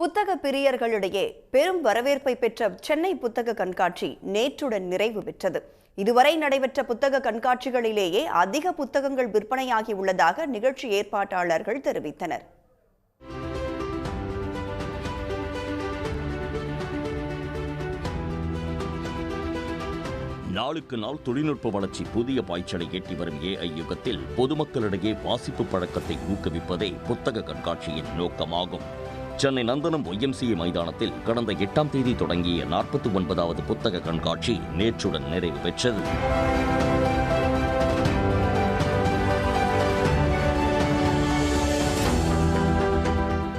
புத்தக பிரியர்களிடையே பெரும் வரவேற்பை பெற்ற சென்னை புத்தக கண்காட்சி நேற்றுடன் நிறைவு பெற்றது. இதுவரை நடைபெற்ற புத்தக கண்காட்சிகளிலேயே அதிக புத்தகங்கள் விற்பனையாகி உள்ளதாக நிகழ்ச்சி ஏற்பாட்டாளர்கள் தெரிவித்தனர். நாளுக்கு நாள் தொழில்நுட்ப வளர்ச்சி புதிய பாய்ச்சலை எட்டி வரும் AI யுகத்தில் பொதுமக்களிடையே வாசிப்பு பழக்கத்தை ஊக்குவிப்பதே புத்தக கண்காட்சியின் நோக்கமாகும். சென்னை நந்தனம் YMCA மைதானத்தில் கடந்த 8ஆம் தேதி தொடங்கிய 49வது புத்தக கண்காட்சி நேற்றுடன் நிறைவு பெற்றது.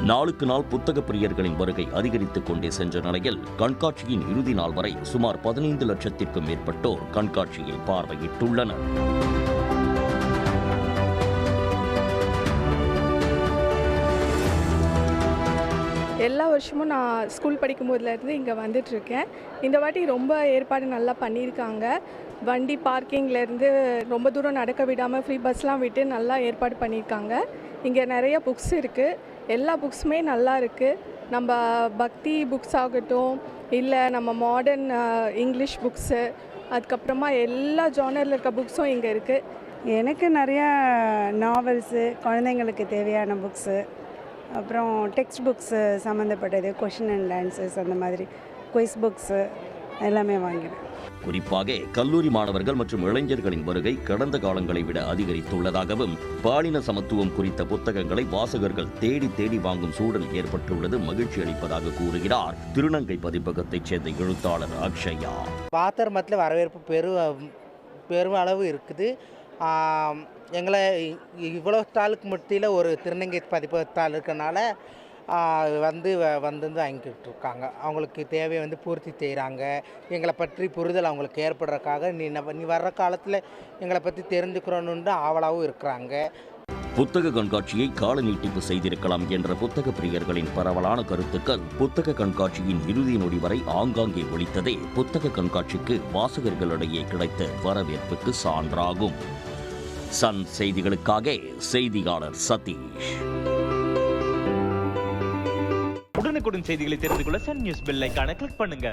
நாளுக்கு நாள் புத்தக பிரியர்களின் வருகை அதிகரித்துக் கொண்டே சென்ற நிலையில் கண்காட்சியின் இறுதி நாள் வரை சுமார் 15 லட்சத்திற்கும் மேற்பட்டோர் கண்காட்சியை பார்வையிட்டுள்ளனர். எல்லா வருஷமும் நான் ஸ்கூல் படிக்கும்போதுலேருந்து இங்கே வந்துட்டுருக்கேன். இந்த வாட்டி ரொம்ப ஏற்பாடு நல்லா பண்ணியிருக்காங்க. வண்டி பார்க்கிங்லேருந்து ரொம்ப தூரம் நடக்க விடாமல் ஃப்ரீ பஸ்லாம் விட்டு நல்லா ஏற்பாடு பண்ணியிருக்காங்க. இங்கே நிறைய புக்ஸ் இருக்குது. எல்லா புக்ஸுமே நல்லா இருக்குது. நம்ம பக்தி புக்ஸ் ஆகட்டும், இல்லை நம்ம மாடர்ன் இங்கிலீஷ் புக்ஸு, அதுக்கப்புறமா எல்லா ஜானரில் இருக்க புக்ஸும் இங்கே இருக்குது. எனக்கு நிறையா நாவல்ஸு, குழந்தைங்களுக்கு தேவையான புக்ஸு, அப்புறம் டெக்ஸ்ட் புக்ஸு சம்மந்தப்பட்டது, கொஷின் அண்ட் ஆன்சர்ஸ், அந்த மாதிரி குயிஸ் புக்ஸு எல்லாமே வாங்கினேன். குறிப்பாக கல்லூரி மாணவர்கள் மற்றும் இளைஞர்களின் வருகை கடந்த காலங்களை விட அதிகரித்துள்ளதாகவும் பாலின சமத்துவம் குறித்த புத்தகங்களை வாசகர்கள் தேடி தேடி வாங்கும் சூழல் ஏற்பட்டுள்ளது மகிழ்ச்சி அளிப்பதாக கூறுகிறார் திருநங்கை பதிப்பகத்தைச் சேர்ந்த எழுத்தாளர் அக்ஷயா. பாத்தர்மத்தில் வரவேற்பு பெரும் அளவு இருக்குது. எங்களை இவ்வளோ ஸ்டாலுக்கு மத்தியில் ஒரு திருநங்கை பதிப்பகத்தால் இருக்கனால வந்து வாங்கிக்கிட்டு இருக்காங்க. அவங்களுக்கு தேவையை பூர்த்தி செய்கிறாங்க. எங்களை பற்றி புரிதல் அவங்களுக்கு ஏற்படுறதுக்காக நீ வர்ற காலத்தில் எங்களை பற்றி தெரிஞ்சுக்கிறோன்னு ஆவலாகவும் இருக்கிறாங்க. புத்தக கண்காட்சியை கால நீட்டிப்பு செய்திருக்கலாம் என்ற புத்தக பிரியர்களின் பரவலான கருத்துக்கள் புத்தக கண்காட்சியின் இறுதி நொடி வரை ஆங்காங்கே ஒலித்ததே புத்தக கண்காட்சிக்கு வாசகர்களிடையே கிடைத்த வரவேற்புக்கு சான்றாகும். சன் செய்திகளுக்காக செய்தியாளர் சதீஷ். உடனுக்குடன் செய்திகளை தெரிந்து கொள்ள சன் நியூஸ் பெல் ஐகானை கிளிக் பண்ணுங்க.